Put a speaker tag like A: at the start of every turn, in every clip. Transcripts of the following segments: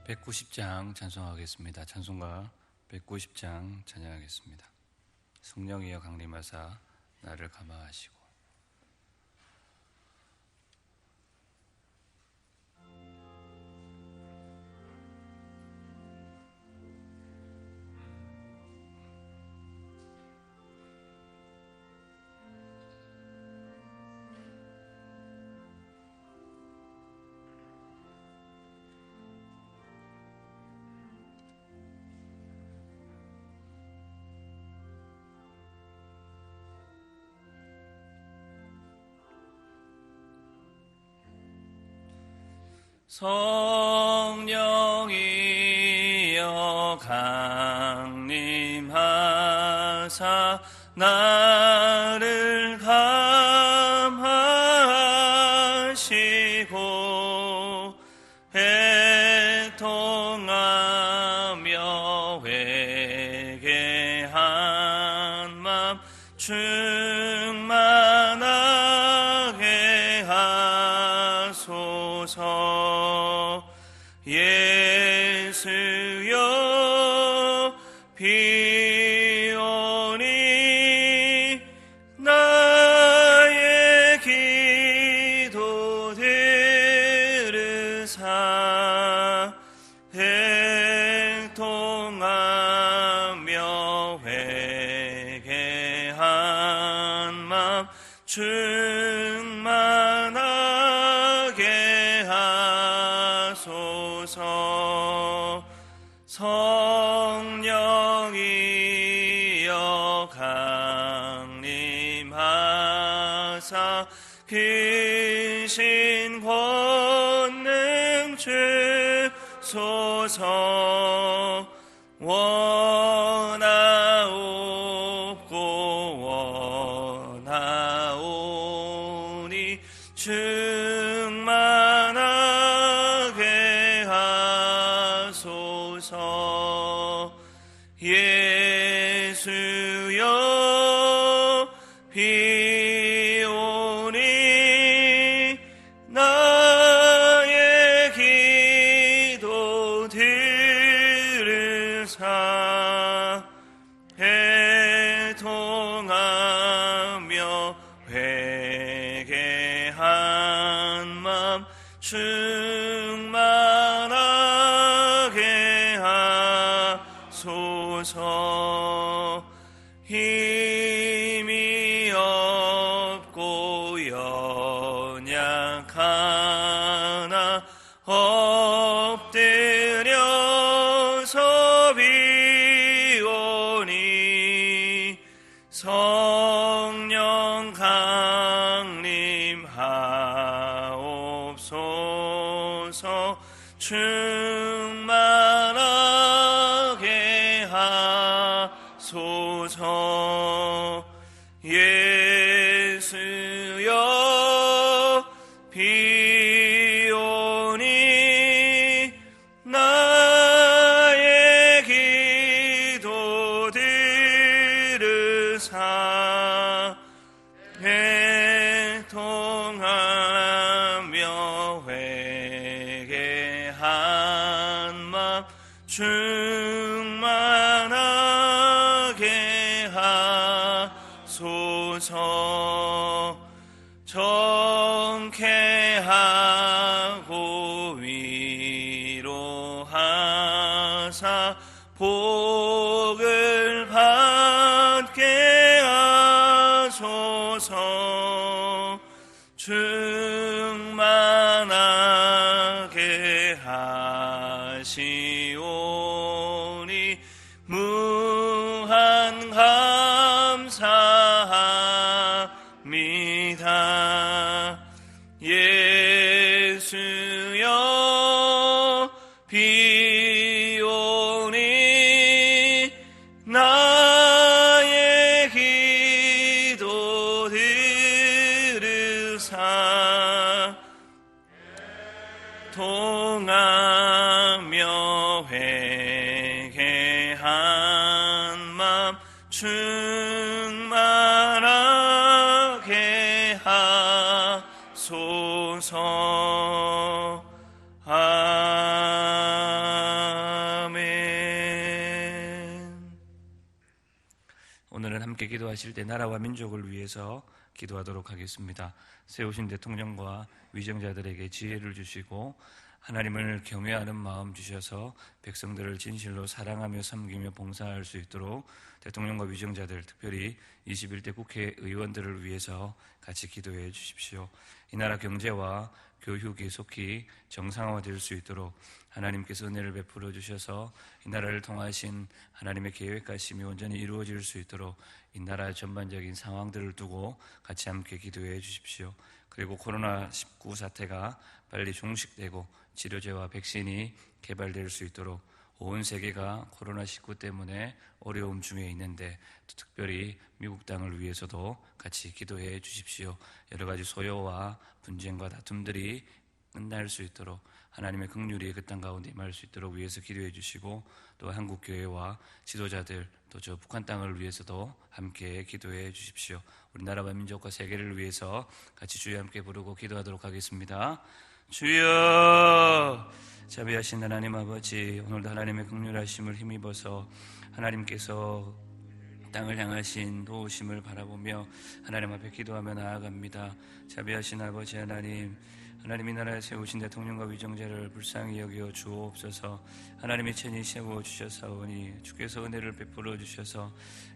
A: 190장 찬송하겠습니다. 찬송가 190장 찬양하겠습니다. 성령이여 강림하사 나를 감화하시고. 성령이여 강림하사 나를 감화하시고 애통하며 회개한 맘 충만하게 하소서. 예수여 비오니 나의 기도 들으사 애통하며 회개한 맘 충만하게 하소서. 성령이여 강림하사 크신 권능 주소서. 원하옵고 원하오니 충만하게 하소서. 예수여 비오니 나의 기도 들으사 애통하며 회개한 맘 충만하게 하소서. 힘이 없고 연약하나 엎드려서 비오니 성령 강림하옵소서. 충만하게 하소서. 예수여 비오니 나의 기도 들으사 애통하며 회개한 맘 충만하게 하소서. 정케하고 위로하사 복을 받게 하소서. 충만하게 하시오니 무한 감사합니다. 예수여 비오니 나의 기도 들으사 통하며 회개한 맘 충만하게 하소서. 아멘.
B: 함께 기도하실 때 나라와 민족을 위해서 기도하도록 하겠습니다. 세우신 대통령과 위정자들에게 지혜를 주시고 하나님을 경외하는 마음 주셔서 백성들을 진실로 사랑하며 섬기며 봉사할 수 있도록 대통령과 위정자들, 특별히 21대 국회의원들을 위해서 같이 기도해 주십시오. 이 나라 경제와 교육이 속히 정상화될 수 있도록 하나님께서 은혜를 베풀어 주셔서 이 나라를 통하신 하나님의 계획하심이 온전히 이루어질 수 있도록 이 나라 전반적인 상황들을 두고 같이 함께 기도해 주십시오. 그리고 코로나19 사태가 빨리 종식되고 치료제와 백신이 개발될 수 있도록 온 세계가 코로나19 때문에 어려움 중에 있는데 특별히 미국 땅을 위해서도 같이 기도해 주십시오. 여러 가지 소요와 분쟁과 다툼들이 끝날 수 있도록 하나님의 긍휼이 그 땅 가운데 임할 수 있도록 위해서 기도해 주시고 또 한국교회와 지도자들 또 저 북한 땅을 위해서도 함께 기도해 주십시오. 우리나라와 민족과 세계를 위해서 같이 주여 함께 부르고 기도하도록 하겠습니다. 주여 자비하신 하나님 아버지, 오늘도 하나님의 긍휼하심을 힘입어서 하나님께서 땅을 향하신 도우심을 바라보며 하나님 앞에 기도하며 나아갑니다. 자비하신 아버지 하나님, 하나님이 나라에 세우신 대통령과 위정자를 불쌍히 여겨 주옵소서. 하나님이 친히 세워주셨사오니 주께서 은혜를 베풀어 주셔서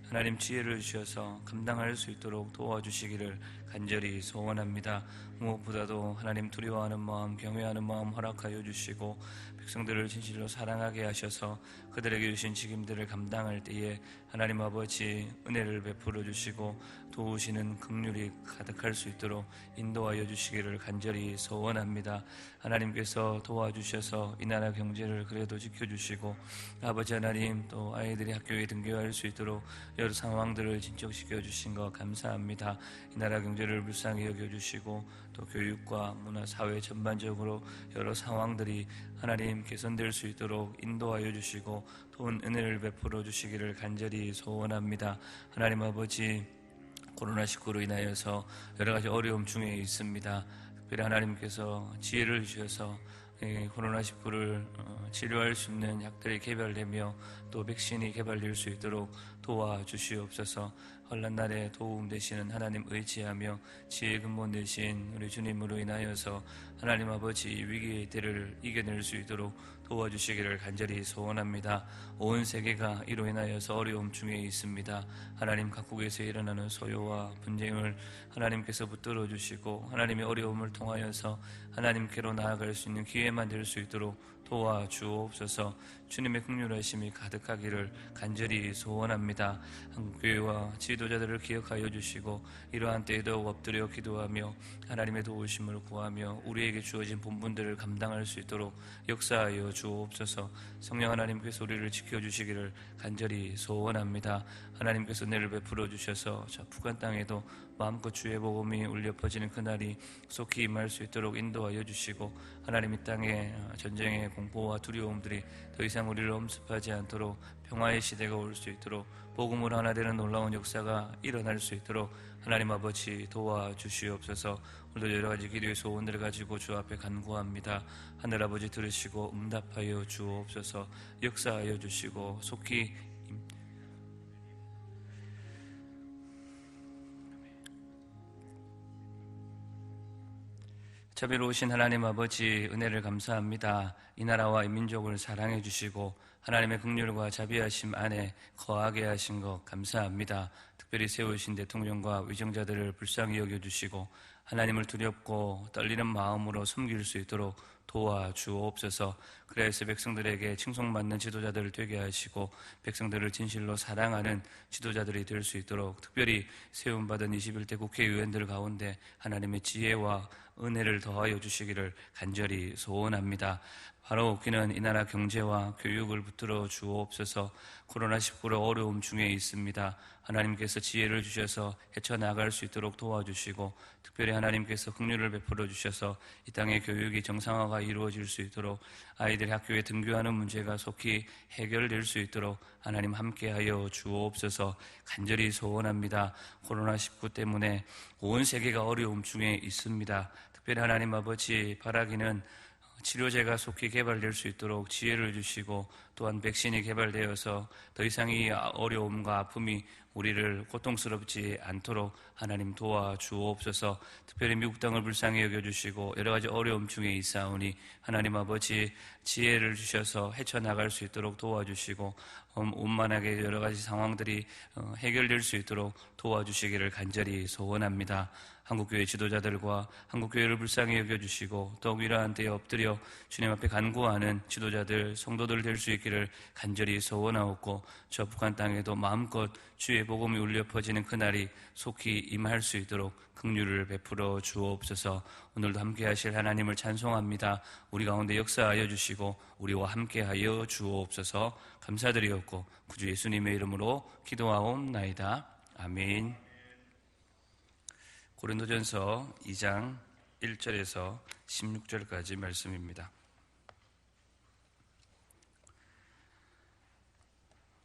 B: 하나님 지혜를 주셔서 감당할 수 있도록 도와주시기를 간절히 소원합니다. 무엇보다도 하나님 두려워하는 마음, 경외하는 마음 허락하여 주시고 백성들을 진실로 사랑하게 하셔서 그들에게 주신 책임들을 감당할 때에 하나님 아버지 은혜를 베풀어 주시고 도우시는 긍휼이 가득할 수 있도록 인도하여 주시기를 간절히 소원합니다. 하나님께서 도와주셔서 이 나라 경제를 그래도 지켜주시고 아버지 하나님 또 아이들이 학교에 등교할 수 있도록 여러 상황들을 진척시켜 주신 것 감사합니다. 이 나라 경제를 불쌍히 여겨주시고 또 교육과 문화, 사회 전반적으로 여러 상황들이 하나님 개선될 수 있도록 인도하여 주시고 또 은혜를 베풀어 주시기를 간절히 소원합니다. 하나님 아버지, 코로나19로 인하여서 여러 가지 어려움 중에 있습니다. 특별히 하나님께서 지혜를 주셔서 코로나19를 치료할 수 있는 약들이 개발되며 또 백신이 개발될 수 있도록 도와주시옵소서. 혼란 날에 도움 되시는 하나님 의지하며 지혜 근본 되신 우리 주님으로 인하여서 하나님 아버지 위기의 때를 이겨낼 수 있도록 도와주시기를 간절히 소원합니다. 온 세계가 이로 인하여서 어려움 중에 있습니다. 하나님 각국에서 일어나는 소요와 분쟁을 하나님께서 붙들어 주시고 하나님의 어려움을 통하여서 하나님께로 나아갈 수 있는 기회만 될 수 있도록 도와주옵소서. 주님의 긍휼하심이 가득하기를 간절히 소원합니다. 한국교회와 지도자들을 기억하여 주시고 이러한 때에 더욱 엎드려 기도하며 하나님의 도우심을 구하며 우리에게 주어진 본분들을 감당할 수 있도록 역사하여 주옵소서. 성령 하나님께서 우리를 지켜주시기를 간절히 소원합니다. 하나님께서 은혜를 베풀어 주셔서 저 북한 땅에도 마음껏 주의 복음이 울려 퍼지는 그날이 속히 임할 수 있도록 인도하여 주시고 하나님 이 땅에 전쟁의 공포와 두려움들이 더 이상 우리를 엄습하지 않도록 평화의 시대가 올 수 있도록 복음으로 하나 되는 놀라운 역사가 일어날 수 있도록 하나님 아버지 도와주시옵소서. 오늘도 여러 가지 기도의 소원들을 가지고 주 앞에 간구합니다. 하늘 아버지 들으시고 응답하여 주옵소서. 역사하여 주시고 속히 자비로우신 하나님 아버지 은혜를 감사합니다. 이 나라와 이 민족을 사랑해 주시고 하나님의 긍휼과 자비하심 안에 거하게 하신 것 감사합니다. 특별히 세우신 대통령과 위정자들을 불쌍히 여겨주시고 하나님을 두렵고 떨리는 마음으로 섬길 수 있도록 도와주옵소서. 그래서 백성들에게 칭송받는 지도자들을 되게 하시고 백성들을 진실로 사랑하는 지도자들이 될 수 있도록 특별히 세움받은 21대 국회의원들 가운데 하나님의 지혜와 은혜를 더하여 주시기를 간절히 소원합니다. 바로 웃기는 이 나라 경제와 교육을 붙들어 주옵소서. 코로나19로 어려움 중에 있습니다. 하나님께서 지혜를 주셔서 헤쳐나갈 수 있도록 도와주시고 특별히 하나님께서 긍휼을 베풀어 주셔서 이 땅의 교육이 정상화가 이루어질 수 있도록 아이들이 학교에 등교하는 문제가 속히 해결될 수 있도록 하나님 함께하여 주옵소서. 간절히 소원합니다. 코로나19 때문에 온 세계가 어려움 중에 있습니다. 특별히 하나님 아버지 바라기는 치료제가 속히 개발될 수 있도록 지혜를 주시고, 또한 백신이 개발되어서 더 이상 이 어려움과 아픔이 우리를 고통스럽지 않도록 하나님 도와주옵소서. 특별히 미국 땅을 불쌍히 여겨주시고 여러 가지 어려움 중에 있사오니 하나님 아버지 지혜를 주셔서 헤쳐나갈 수 있도록 도와주시고, 원만하게 여러 가지 상황들이 해결될 수 있도록 도와주시기를 간절히 소원합니다. 한국교회 지도자들과 한국교회를 불쌍히 여겨주시고, 더욱 이러한 때에 엎드려 주님 앞에 간구하는 지도자들, 성도들 될 수 있기를 간절히 소원하옵고, 저 북한 땅에도 마음껏 주의 복음이 울려 퍼지는 그날이 속히 임할 수 있도록 긍휼을 베풀어 주옵소서. 오늘도 함께하실 하나님을 찬송합니다. 우리 가운데 역사하여 주시고 우리와 함께하여 주옵소서. 감사드리옵고 구주 예수님의 이름으로 기도하옵나이다. 아멘. 고린도전서 2장 1절에서 16절까지 말씀입니다.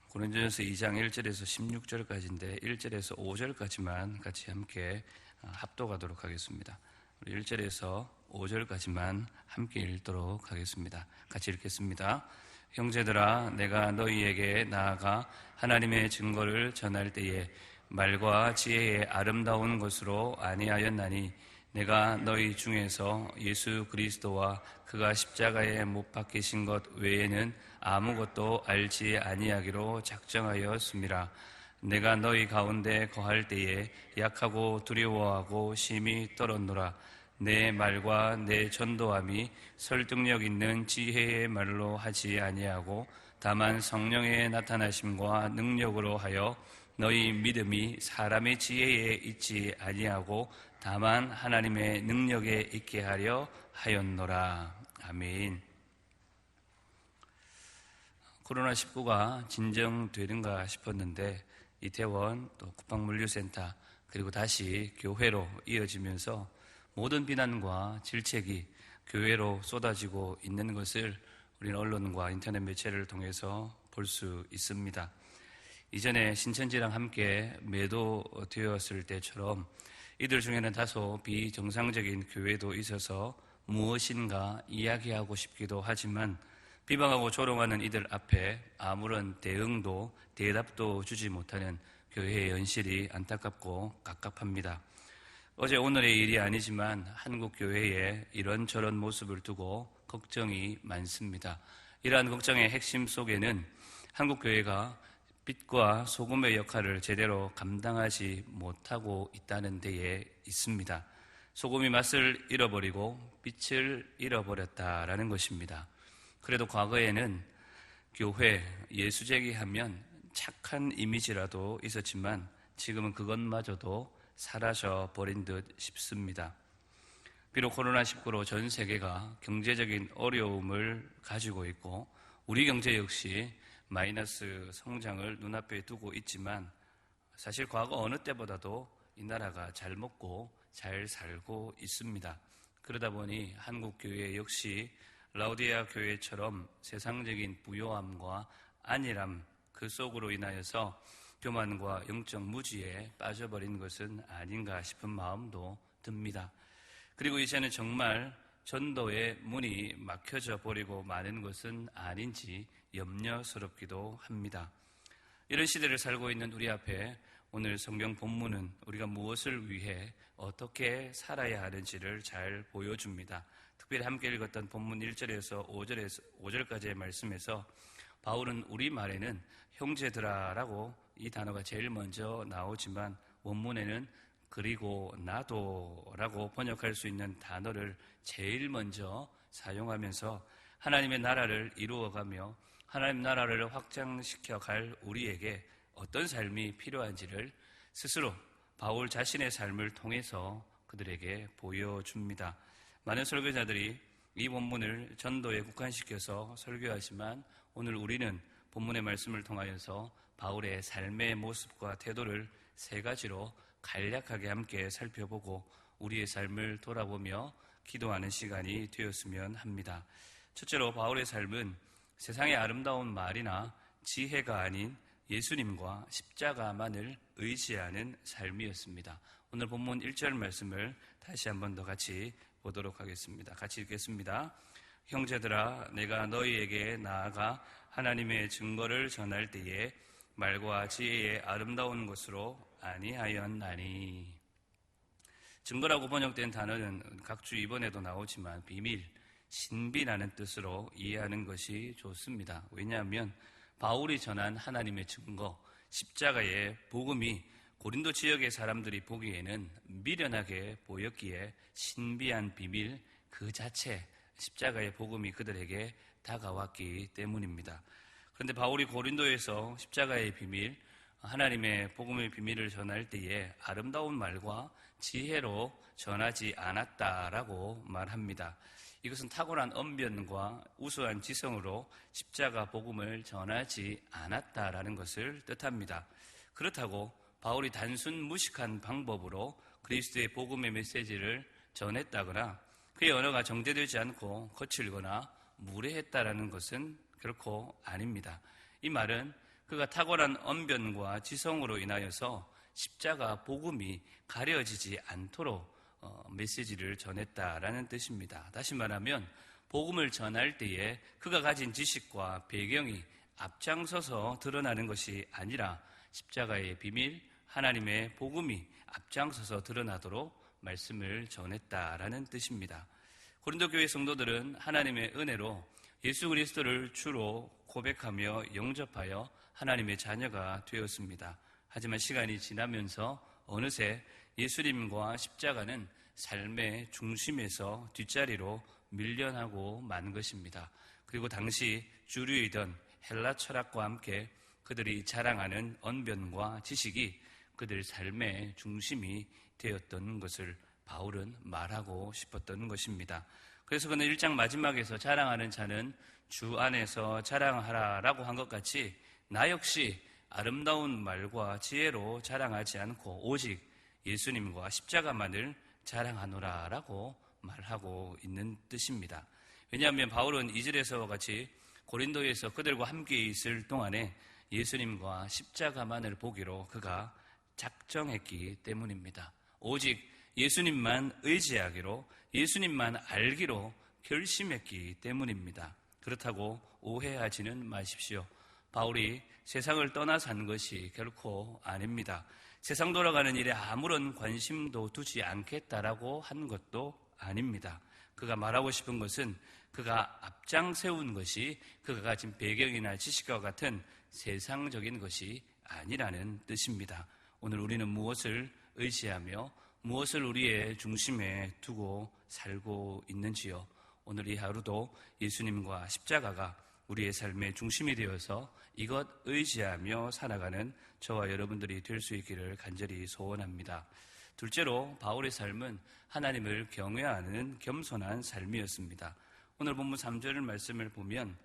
B: 고린도전서 2장 1절에서 16절까지인데 1절에서 5절까지만 같이 함께 합독하도록 하겠습니다. 1절에서 5절까지만 함께 읽도록 하겠습니다. 같이 읽겠습니다. 형제들아, 내가 너희에게 나아가 하나님의 증거를 전할 때에 말과 지혜의 아름다운 것으로 아니하였나니, 내가 너희 중에서 예수 그리스도와 그가 십자가에 못 박히신 것 외에는 아무것도 알지 아니하기로 작정하였습니다. 내가 너희 가운데 거할 때에 약하고 두려워하고 심히 떨었노라. 내 말과 내 전도함이 설득력 있는 지혜의 말로 하지 아니하고 다만 성령의 나타나심과 능력으로 하여 너희 믿음이 사람의 지혜에 있지 아니하고 다만 하나님의 능력에 있게 하려 하였노라. 아멘. 코로나19가 진정되는가 싶었는데 이태원, 또 국방물류센터, 그리고 다시 교회로 이어지면서 모든 비난과 질책이 교회로 쏟아지고 있는 것을 우리는 언론과 인터넷 매체를 통해서 볼 수 있습니다. 이전에 신천지랑 함께 매도되었을 때처럼 이들 중에는 다소 비정상적인 교회도 있어서 무엇인가 이야기하고 싶기도 하지만 비방하고 조롱하는 이들 앞에 아무런 대응도 대답도 주지 못하는 교회의 현실이 안타깝고 갑갑합니다. 어제 오늘의 일이 아니지만 한국 교회에 이런저런 모습을 두고 걱정이 많습니다. 이러한 걱정의 핵심 속에는 한국 교회가 빛과 소금의 역할을 제대로 감당하지 못하고 있다는 데에 있습니다. 소금이 맛을 잃어버리고 빛을 잃어버렸다라는 것입니다. 그래도 과거에는 교회, 예수제기하면 착한 이미지라도 있었지만 지금은 그것마저도 사라져버린 듯 싶습니다. 비록 코로나19로 전 세계가 경제적인 어려움을 가지고 있고 우리 경제 역시 마이너스 성장을 눈앞에 두고 있지만 사실 과거 어느 때보다도 이 나라가 잘 먹고 잘 살고 있습니다. 그러다 보니 한국 교회 역시 라오디게아 교회처럼 세상적인 부요함과 안일함 그 속으로 인하여서 교만과 영적 무지에 빠져버린 것은 아닌가 싶은 마음도 듭니다. 그리고 이제는 정말 전도의 문이 막혀져 버리고 마는 것은 아닌지 염려스럽기도 합니다. 이런 시대를 살고 있는 우리 앞에 오늘 성경 본문은 우리가 무엇을 위해 어떻게 살아야 하는지를 잘 보여줍니다. 특별히 함께 읽었던 본문 1절에서 5절까지의 말씀에서 바울은 우리말에는 형제들아라고 이 단어가 제일 먼저 나오지만 원문에는 그리고 나도라고 번역할 수 있는 단어를 제일 먼저 사용하면서 하나님의 나라를 이루어가며 하나님 나라를 확장시켜 갈 우리에게 어떤 삶이 필요한지를 스스로 바울 자신의 삶을 통해서 그들에게 보여줍니다. 많은 설교자들이 이 본문을 전도에 국한시켜서 설교하지만 오늘 우리는 본문의 말씀을 통하여서 바울의 삶의 모습과 태도를 세 가지로 간략하게 함께 살펴보고 우리의 삶을 돌아보며 기도하는 시간이 되었으면 합니다. 첫째로 바울의 삶은 세상의 아름다운 말이나 지혜가 아닌 예수님과 십자가만을 의지하는 삶이었습니다. 오늘 본문 1절 말씀을 다시 한 번 더 같이 보도록 하겠습니다. 같이 읽겠습니다. 형제들아, 내가 너희에게 나아가 하나님의 증거를 전할 때에 말과 지혜의 아름다운 것으로 아니하였나니. 증거라고 번역된 단어는 각주 이번에도 나오지만 비밀, 신비라는 뜻으로 이해하는 것이 좋습니다. 왜냐하면 바울이 전한 하나님의 증거, 십자가의 복음이 고린도 지역의 사람들이 보기에는 미련하게 보였기에 신비한 비밀 그 자체, 십자가의 복음이 그들에게 다가왔기 때문입니다. 그런데 바울이 고린도에서 십자가의 비밀, 하나님의 복음의 비밀을 전할 때에 아름다운 말과 지혜로 전하지 않았다라고 말합니다. 이것은 탁월한 언변과 우수한 지성으로 십자가 복음을 전하지 않았다라는 것을 뜻합니다. 그렇다고 바울이 단순 무식한 방법으로 그리스도의 복음의 메시지를 전했다거나 그의 언어가 정제되지 않고 거칠거나 무례했다라는 것은 결코 아닙니다. 이 말은 그가 탁월한 언변과 지성으로 인하여서 십자가 복음이 가려지지 않도록 메시지를 전했다라는 뜻입니다. 다시 말하면 복음을 전할 때에 그가 가진 지식과 배경이 앞장서서 드러나는 것이 아니라 십자가의 비밀, 하나님의 복음이 앞장서서 드러나도록 말씀을 전했다라는 뜻입니다. 고린도 교회 성도들은 하나님의 은혜로 예수 그리스도를 주로 고백하며 영접하여 하나님의 자녀가 되었습니다. 하지만 시간이 지나면서 어느새 예수님과 십자가는 삶의 중심에서 뒷자리로 밀려나고 만 것입니다. 그리고 당시 주류이던 헬라 철학과 함께 그들이 자랑하는 언변과 지식이 그들 삶의 중심이 되었던 것을 바울은 말하고 싶었던 것입니다. 그래서 그는 1장 마지막에서 자랑하는 자는 주 안에서 자랑하라라고 한 것 같이 나 역시 아름다운 말과 지혜로 자랑하지 않고 오직 예수님과 십자가만을 자랑하노라라고 말하고 있는 뜻입니다. 왜냐하면 바울은 2절에서와 같이 고린도에서 그들과 함께 있을 동안에 예수님과 십자가만을 보기로 그가 작정했기 때문입니다. 오직 예수님만 의지하기로, 예수님만 알기로 결심했기 때문입니다. 그렇다고 오해하지는 마십시오. 바울이 세상을 떠나 산 것이 결코 아닙니다. 세상 돌아가는 일에 아무런 관심도 두지 않겠다라고 한 것도 아닙니다. 그가 말하고 싶은 것은 그가 앞장 세운 것이 그가 가진 배경이나 지식과 같은 세상적인 것이 아니라는 뜻입니다. 오늘 우리는 무엇을 의지하며 무엇을 우리의 중심에 두고 살고 있는지요? 오늘 이 하루도 예수님과 십자가가 우리의 삶의 중심이 되어서 이것 의지하며 살아가는 저와 여러분들이 될 수 있기를 간절히 소원합니다. 둘째로 바울의 삶은 하나님을 경외하는 겸손한 삶이었습니다. 오늘 본문 3절 말씀을 보면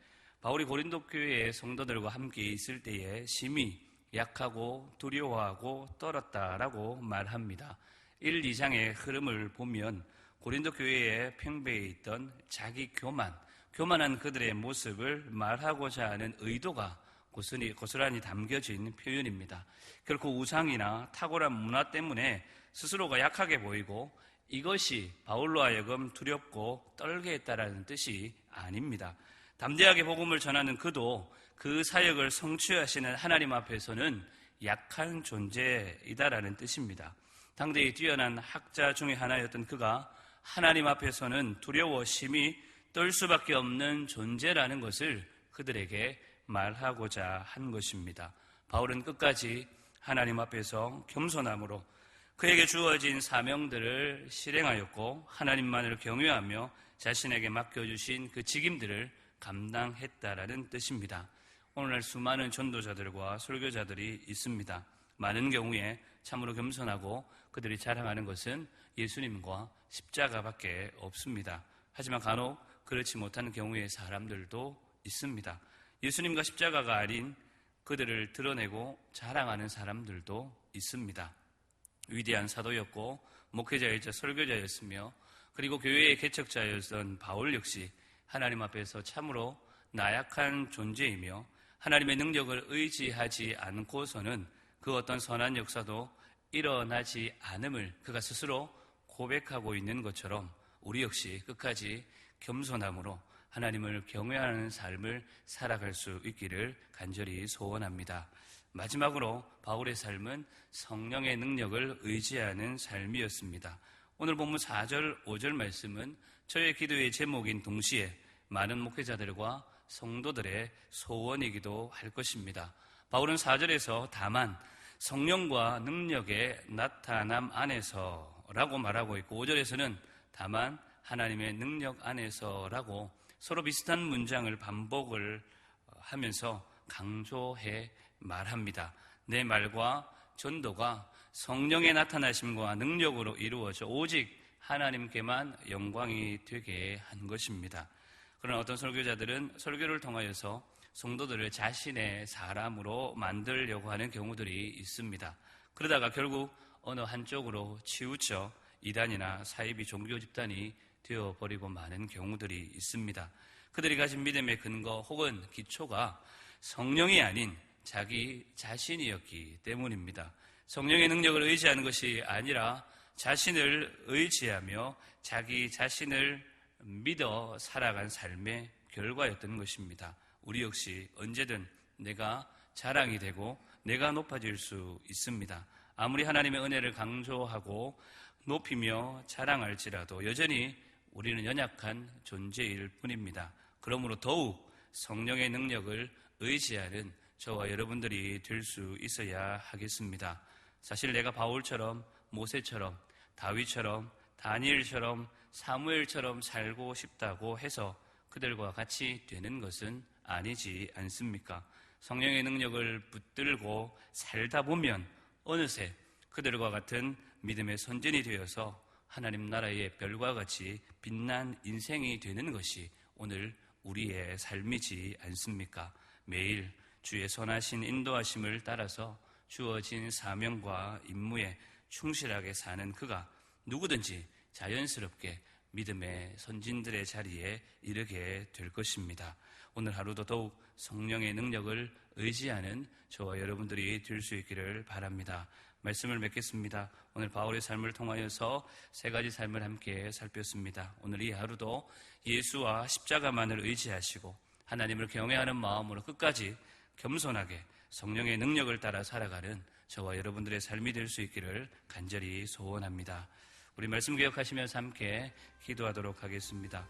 B: 바울이 고린도 교회의 성도들과 함께 있을 때에 심히 약하고 두려워하고 떨었다라고 말합니다. 1, 2장의 흐름을 보면 고린도 교회에 팽배해 있던 자기 교만한 그들의 모습을 말하고자 하는 의도가 고스란히 담겨진 표현입니다. 결코 우상이나 탁월한 문화 때문에 스스로가 약하게 보이고 이것이 바울로 하여금 두렵고 떨게 했다라는 뜻이 아닙니다. 담대하게 복음을 전하는 그도 그 사역을 성취하시는 하나님 앞에서는 약한 존재이다라는 뜻입니다. 당대의 뛰어난 학자 중에 하나였던 그가 하나님 앞에서는 두려워 심히 떨 수밖에 없는 존재라는 것을 그들에게 말하고자 한 것입니다. 바울은 끝까지 하나님 앞에서 겸손함으로 그에게 주어진 사명들을 실행하였고 하나님만을 경외하며 자신에게 맡겨주신 그 직임들을 감당했다라는 뜻입니다. 오늘날 수많은 전도자들과 설교자들이 있습니다. 많은 경우에 참으로 겸손하고 그들이 자랑하는 것은 예수님과 십자가밖에 없습니다. 하지만 간혹 그렇지 못한 경우의 사람들도 있습니다. 예수님과 십자가가 아닌 그들을 드러내고 자랑하는 사람들도 있습니다. 위대한 사도였고 목회자이자 설교자였으며 그리고 교회의 개척자였던 바울 역시 하나님 앞에서 참으로 나약한 존재이며 하나님의 능력을 의지하지 않고서는 그 어떤 선한 역사도 일어나지 않음을 그가 스스로 고백하고 있는 것처럼 우리 역시 끝까지 겸손함으로 하나님을 경외하는 삶을 살아갈 수 있기를 간절히 소원합니다. 마지막으로 바울의 삶은 성령의 능력을 의지하는 삶이었습니다. 오늘 본문 4절, 5절 말씀은 저의 기도의 제목인 동시에 많은 목회자들과 성도들의 소원이기도 할 것입니다. 바울은 4절에서 다만 성령과 능력의 나타남 안에서라고 말하고 있고 5절에서는 다만 하나님의 능력 안에서라고 서로 비슷한 문장을 반복을 하면서 강조해 말합니다. 내 말과 전도가 성령의 나타나심과 능력으로 이루어져 오직 하나님께만 영광이 되게 한 것입니다. 그러나 어떤 설교자들은 설교를 통하여서 성도들을 자신의 사람으로 만들려고 하는 경우들이 있습니다. 그러다가 결국 어느 한쪽으로 치우쳐 이단이나 사이비 종교 집단이 되어버리고 마는 경우들이 있습니다. 그들이 가진 믿음의 근거 혹은 기초가 성령이 아닌 자기 자신이었기 때문입니다. 성령의 능력을 의지하는 것이 아니라 자신을 의지하며 자기 자신을 믿어 살아간 삶의 결과였던 것입니다. 우리 역시 언제든 내가 자랑이 되고 내가 높아질 수 있습니다. 아무리 하나님의 은혜를 강조하고 높이며 자랑할지라도 여전히 우리는 연약한 존재일 뿐입니다. 그러므로 더욱 성령의 능력을 의지하는 저와 여러분들이 될 수 있어야 하겠습니다. 사실 내가 바울처럼 모세처럼 다윗처럼 다니엘처럼 사무엘처럼 살고 싶다고 해서 그들과 같이 되는 것은 아니지 않습니까? 성령의 능력을 붙들고 살다 보면 어느새 그들과 같은 믿음의 선진이 되어서 하나님 나라의 별과 같이 빛난 인생이 되는 것이 오늘 우리의 삶이지 않습니까? 매일 주의 선하신 인도하심을 따라서 주어진 사명과 임무에 충실하게 사는 그가 누구든지 자연스럽게 믿음의 선진들의 자리에 이르게 될 것입니다. 오늘 하루도 더욱 성령의 능력을 의지하는 저와 여러분들이 될 수 있기를 바랍니다. 말씀을 맺겠습니다. 오늘 바울의 삶을 통하여서 세 가지 삶을 함께 살폈습니다. 오늘 이 하루도 예수와 십자가만을 의지하시고 하나님을 경외하는 마음으로 끝까지 겸손하게 성령의 능력을 따라 살아가는 저와 여러분들의 삶이 될 수 있기를 간절히 소원합니다. 우리 말씀 기억하시면서 함께 기도하도록 하겠습니다.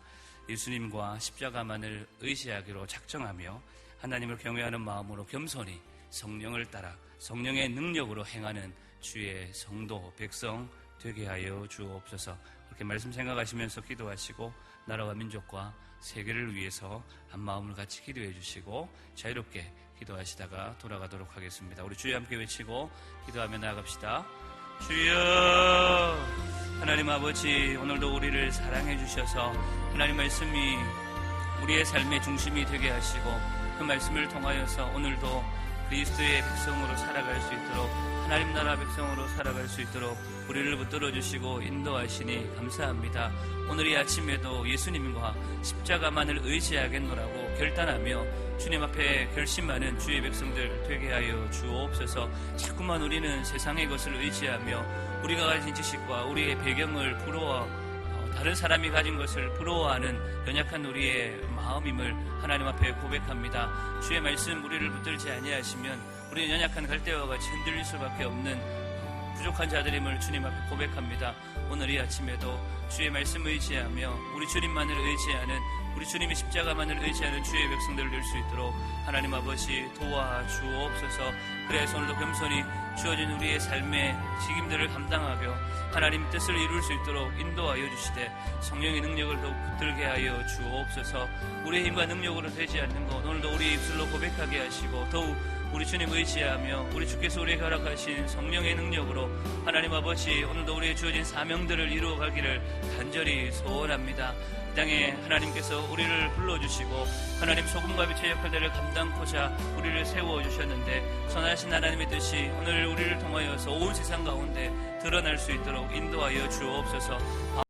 B: 예수님과 십자가만을 의지하기로 작정하며 하나님을 경외하는 마음으로 겸손히 성령을 따라 성령의 능력으로 행하는 주의 성도 백성 되게 하여 주옵소서. 그렇게 말씀 생각하시면서 기도하시고 나라와 민족과 세계를 위해서 한 마음을 같이 기도해 주시고 자유롭게 기도하시다가 돌아가도록 하겠습니다. 우리 주여 함께 외치고 기도하며 나아갑시다. 주여, 하나님 아버지, 오늘도 우리를 사랑해 주셔서 하나님 말씀이 우리의 삶의 중심이 되게 하시고 그 말씀을 통하여서 오늘도 그리스도의 백성으로 살아갈 수 있도록 하나님 나라 백성으로 살아갈 수 있도록 우리를 붙들어 주시고 인도하시니 감사합니다. 오늘 이 아침에도 예수님과 십자가만을 의지하겠노라고 결단하며 주님 앞에 결심하는 주의 백성들 되게 하여 주옵소서. 자꾸만 우리는 세상의 것을 의지하며 우리가 가진 지식과 우리의 배경을 다른 사람이 가진 것을 부러워하는 연약한 우리의 마음임을 하나님 앞에 고백합니다. 주의 말씀 우리를 붙들지 아니하시면 우리는 연약한 갈대와 같이 흔들릴 수밖에 없는 부족한 자들임을 주님 앞에 고백합니다. 오늘 이 아침에도 주의 말씀 의지하며 우리 주님만을 의지하는 우리 주님의 십자가만을 의지하는 주의 백성들 될 수 있도록 하나님 아버지 도와주옵소서. 그래서 오늘도 겸손히 주어진 우리의 삶의 책임들을 감당하며 하나님 뜻을 이룰 수 있도록 인도하여 주시되 성령의 능력을 더욱 붙들게 하여 주옵소서. 우리의 힘과 능력으로 되지 않는 것 오늘도 우리의 입술로 고백하게 하시고 더욱 우리 주님 의지하며 우리 주께서 우리에게 허락하신 성령의 능력으로 하나님 아버지 오늘도 우리의 주어진 사명들을 이루어가기를 간절히 소원합니다. 이 땅에 하나님께서 우리를 불러주시고 하나님 소금과 빛의 역할들을 감당코자 우리를 세워주셨는데 선하신 하나님의 뜻이 오늘 우리를 통하여서 온 세상 가운데 드러날 수 있도록 인도하여 주옵소서.